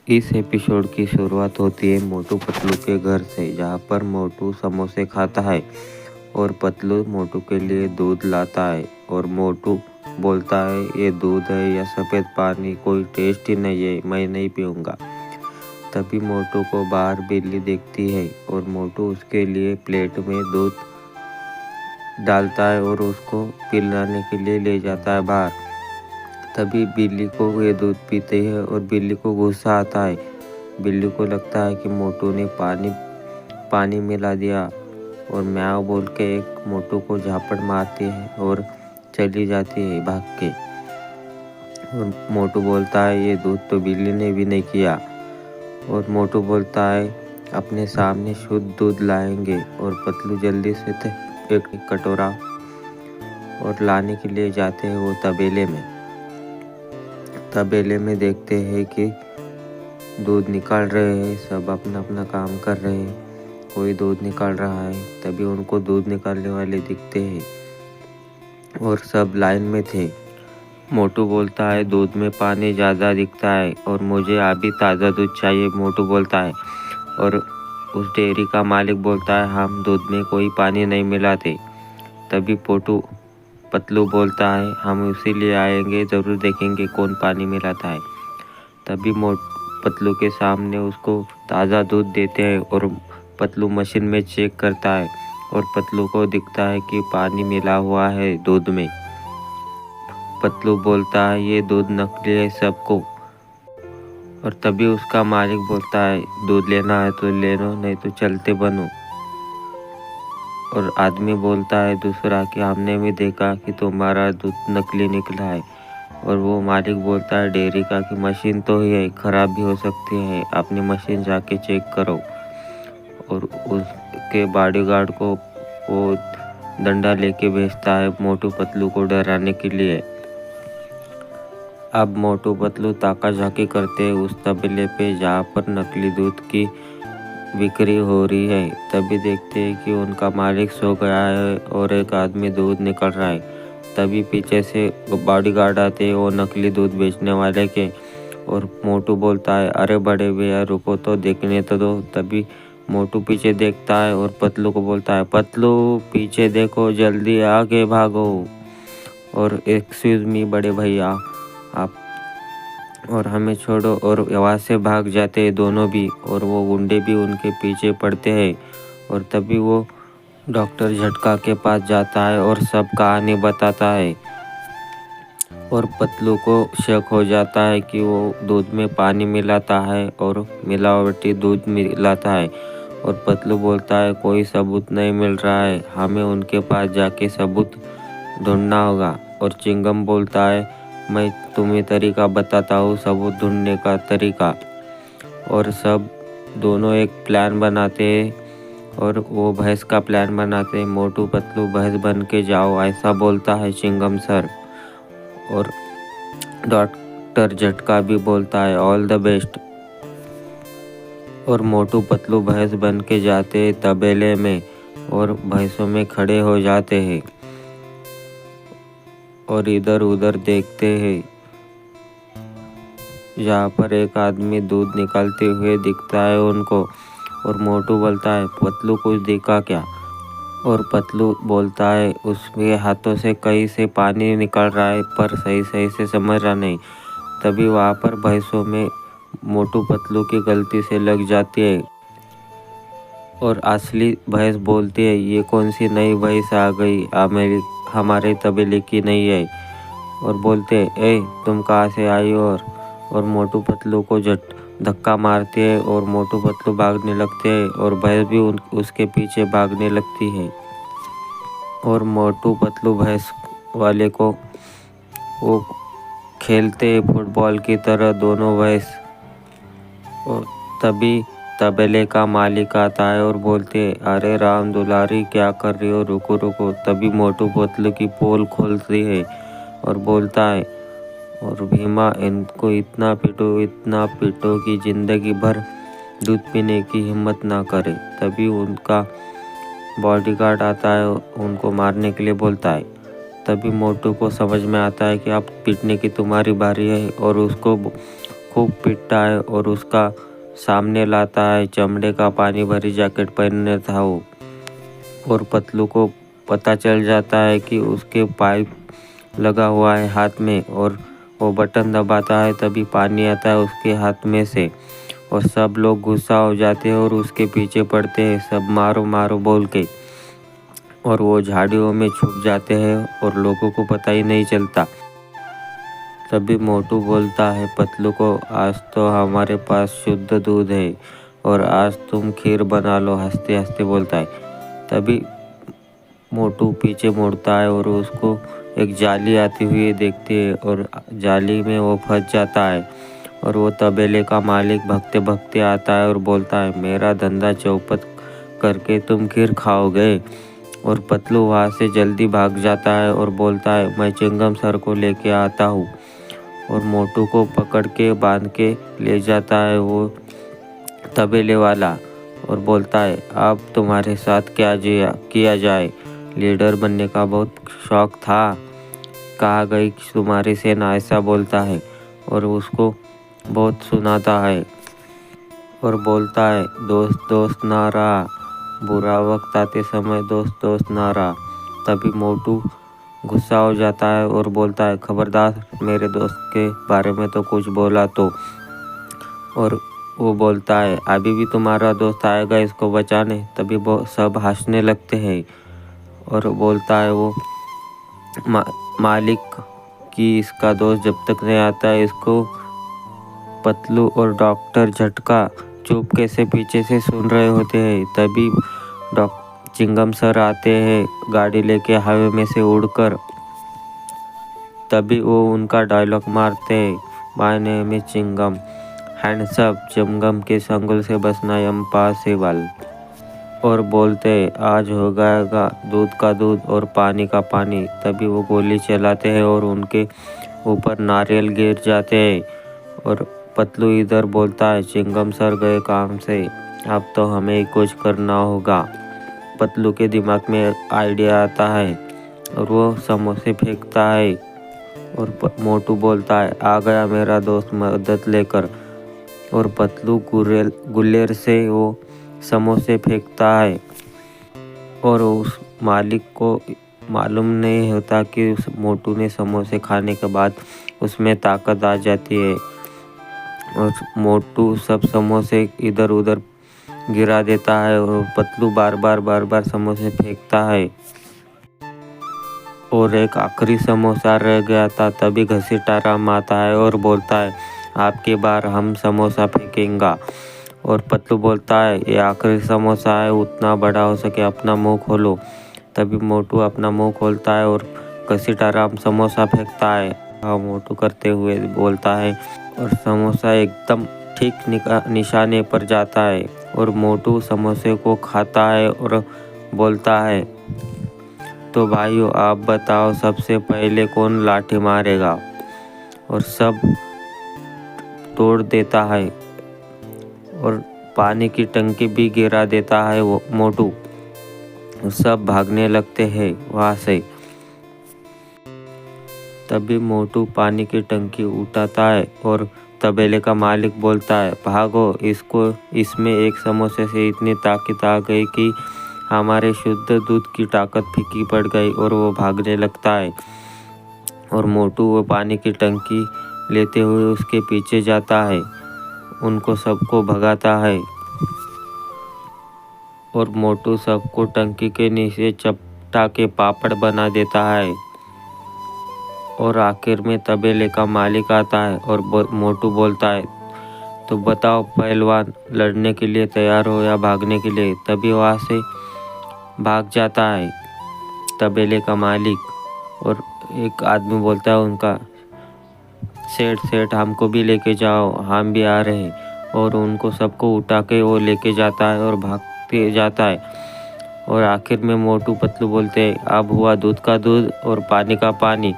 इस एपिसोड की शुरुआत होती है मोटू पतलू के घर से, जहाँ पर मोटू समोसे खाता है और पतलू मोटू के लिए दूध लाता है और मोटू बोलता है, ये दूध है या सफ़ेद पानी, कोई टेस्ट ही नहीं है, मैं नहीं पीऊँगा। तभी मोटू को बाहर बिल्ली देखती है और मोटू उसके लिए प्लेट में दूध डालता है और उसको पिलाने के लिए ले जाता है बाहर। तभी बिल्ली को ये दूध पीते हैं और बिल्ली को गुस्सा आता है। बिल्ली को लगता है कि मोटू ने पानी मिला दिया और म्याऊ बोल के एक मोटू को झापड़ मारती है और चली जाती है भाग के। और मोटू बोलता है, ये दूध तो बिल्ली ने भी नहीं किया। और मोटू बोलता है, अपने सामने शुद्ध दूध लाएंगे। और पतलू जल्दी से एक कटोरा और लाने के लिए जाते हैं वो तबेले में देखते हैं कि दूध निकाल रहे हैं, सब अपना अपना काम कर रहे हैं, कोई दूध निकाल रहा है। तभी उनको दूध निकालने वाले दिखते हैं और सब लाइन में थे। मोटू बोलता है, दूध में पानी ज़्यादा दिखता है और मुझे अभी ताज़ा दूध चाहिए, मोटू बोलता है। और उस डेयरी का मालिक बोलता है, हम दूध में कोई पानी नहीं मिलाते। तभी पतलू बोलता है, हम इसीलिए आएंगे, ज़रूर देखेंगे कौन पानी मिलाता है। तभी पतलू के सामने उसको ताज़ा दूध देते हैं और पतलू मशीन में चेक करता है और पतलू को दिखता है कि पानी मिला हुआ है दूध में। पतलू बोलता है, ये दूध नकली है सबको। और तभी उसका मालिक बोलता है, दूध लेना है तो ले लो, नहीं तो चलते बनो। और आदमी बोलता है दूसरा कि हमने भी देखा कि तुम्हारा दूध नकली निकला है। और वो मालिक बोलता है डेयरी का कि मशीन तो ही है, ख़राब भी हो सकती है, अपनी मशीन जाके चेक करो। और उसके बॉडीगार्ड को वो डंडा लेके भेजता है मोटू पतलू को डराने के लिए। अब मोटू पतलू ताका-झाकी करते हैं उस तबेले पे जहाँ पर नकली दूध की बिक्री हो रही है। तभी देखते हैं कि उनका मालिक सो गया है और एक आदमी दूध निकल रहा है। तभी पीछे से बॉडीगार्ड आते हैं वो नकली दूध बेचने वाले के। और मोटू बोलता है, अरे बड़े भैया रुको तो, देखने तो दो। तभी मोटू पीछे देखता है और पतलू को बोलता है, पतलू पीछे देखो, जल्दी आगे भागो। और एक्सक्यूज मी बड़े भैया, आप और हमें छोड़ो। और वहाँ से भाग जाते हैं दोनों भी और वो गुंडे भी उनके पीछे पड़ते हैं। और तभी वो डॉक्टर झटका के पास जाता है और सब कहानी बताता है। और पतलू को शक हो जाता है कि वो दूध में पानी मिलाता है और मिलावटी दूध मिलाता है। और पतलू बोलता है, कोई सबूत नहीं मिल रहा है, हमें उनके पास जाके सबूत ढूंढना होगा। और चिंगम बोलता है, मैं तुम्हें तरीका बताता हूँ, सबूत ढूंढने का तरीका। और सब दोनों एक प्लान बनाते हैं और वो भैंस का प्लान बनाते हैं। मोटू पतलू भैंस बन के जाओ, ऐसा बोलता है चिंगम सर। और डॉक्टर झटका भी बोलता है, ऑल द बेस्ट। और मोटू पतलू भैंस बन के जाते हैं तबेले में और भैंसों में खड़े हो जाते हैं और इधर उधर देखते हैं, जहाँ पर एक आदमी दूध निकालते हुए दिखता है उनको। और मोटू बोलता है, पतलू कुछ दिखा क्या? और पतलू बोलता है, उसके हाथों से कहीं से पानी निकल रहा है पर सही से समझ रहा नहीं। तभी वहाँ पर भैंसों में मोटू पतलू की गलती से लग जाती है और असली भैंस बोलती है, ये कौन सी नई भैंस आ गई, हमारे तबेले की नहीं है। और बोलते, ए तुम कहाँ से आई हो? और मोटू पतलू को धक्का मारते हैं और मोटू पतलू भागने लगते हैं और भैंस भी उसके पीछे भागने लगती है। और मोटू पतलू भैंस वाले को वो खेलते हैं फुटबॉल की तरह दोनों भैंस। और तभी तबेले का मालिक आता है और बोलते, अरे राम दुलारी क्या कर रही हो, रुको। तभी मोटू पतलू की पोल खोलती है और बोलता है, और भीमा इनको इतना पीटो कि जिंदगी भर दूध पीने की हिम्मत ना करे। तभी उनका बॉडीगार्ड आता है, उनको मारने के लिए बोलता है। तभी मोटू को समझ में आता है कि अब पीटने की तुम्हारी बारी है और उसको खूब पीटता है और उसका सामने लाता है। चमड़े का पानी भरी जैकेट पहने था वो, और पतलू को पता चल जाता है कि उसके पाइप लगा हुआ है हाथ में, और वो बटन दबाता है तभी पानी आता है उसके हाथ में से, और सब लोग गुस्सा हो जाते हैं और उसके पीछे पड़ते हैं, सब मारो मारो बोल के, और वो झाड़ियों में छुप जाते हैं और लोगों को पता ही नहीं चलता। तभी मोटू बोलता है पतलू को, आज तो हमारे पास शुद्ध दूध है और आज तुम खीर बना लो, हंसते हंसते बोलता है। तभी मोटू पीछे मुड़ता है और उसको एक जाली आती हुई देखती है, और जाली में वो फंस जाता है, और वो तबेले का मालिक भगते भगते आता है और बोलता है, मेरा धंधा चौपट करके तुम खीर खाओगे। और पतलू वहाँ से जल्दी भाग जाता है और बोलता है, मैं चिंगम सर को लेके आता हूँ, और मोटू को पकड़ के बांध के ले जाता है वो तबेले वाला, और बोलता है, अब तुम्हारे साथ क्या किया जाए, लीडर बनने का बहुत शौक था, कहा गई कि तुम्हारी सेना, ऐसा बोलता है, और उसको बहुत सुनाता है और बोलता है, दोस्त दोस्त ना रहा, बुरा वक्त आते समय दोस्त दोस्त ना रहा। तभी मोटू गुस्सा हो जाता है और बोलता है, खबरदार मेरे दोस्त के बारे में तो कुछ बोला तो। और वो बोलता है, अभी भी तुम्हारा दोस्त आएगा इसको बचाने। तभी वो सब हंसने लगते हैं और बोलता है वो मालिक कि इसका दोस्त जब तक नहीं आता है इसको। पतलू और डॉक्टर झटका चुपके से पीछे से सुन रहे होते हैं। तभी चिंगम सर आते हैं गाड़ी लेके हवा में से उड़कर। तभी वो उनका डायलॉग मारते हैं, my name is Chingam, hands up, Chingam के संगल से बचना इम्पॉसिबल। और बोलते, आज हो जाएगा दूध का दूध और पानी का पानी। तभी वो गोली चलाते हैं और उनके ऊपर नारियल गिर जाते हैं। और पतलू इधर बोलता है, चिंगम सर गए काम से, अब तो हमें कुछ करना होगा। पतलू के दिमाग में आइडिया आता है और वो समोसे फेंकता है, और मोटू बोलता है, आ गया मेरा दोस्त मदद लेकर। और पतलू गुल्लेर से वो समोसे फेंकता है, और उस मालिक को मालूम नहीं होता कि उस मोटू ने समोसे खाने के बाद उसमें ताकत आ जाती है, और मोटू सब समोसे इधर उधर गिरा देता है, और पतलू बार बार समोसे फेंकता है, और एक आखिरी समोसा रह गया था। तभी घसीटाराम आता है और बोलता है, आपकी बार हम समोसा फेंकेंगा। और पतलू बोलता है, ये आखिरी समोसा है, उतना बड़ा हो सके अपना मुंह खोलो। तभी मोटू अपना मुंह खोलता है और घसीटाराम समोसा फेंकता है, हाँ मोटू करते हुए बोलता है, और समोसा एकदम ठीक निशाने पर जाता है, और मोटू समोसे को खाता है और बोलता है, तो भाइयों आप बताओ सबसे पहले कौन लाठी मारेगा। और सब तोड़ देता है, और पानी की टंकी भी गिरा देता है वो मोटू। सब भागने लगते हैं वहाँ से। तभी मोटू पानी की टंकी उठाता है और तबेले का मालिक बोलता है, भागो, इसमें एक समोसे से इतनी ताकत आ गई कि हमारे शुद्ध दूध की ताकत फीकी पड़ गई। और वो भागने लगता है, और मोटू वो पानी की टंकी लेते हुए उसके पीछे जाता है, उनको सबको भगाता है, और मोटू सबको टंकी के नीचे चपटा के पापड़ बना देता है। और आखिर में तबेले का मालिक आता है और मोटू बोलता है, तो बताओ पहलवान, लड़ने के लिए तैयार हो या भागने के लिए। तभी वहाँ से भाग जाता है तबेले का मालिक, और एक आदमी बोलता है उनका, सेठ हमको भी लेके जाओ, हम भी आ रहे हैं। और उनको सबको उठा के वो लेके जाता है और भागते जाता है। और आखिर में मोटू पतलू बोलते हैं, अब हुआ दूध का दूध और पानी का पानी।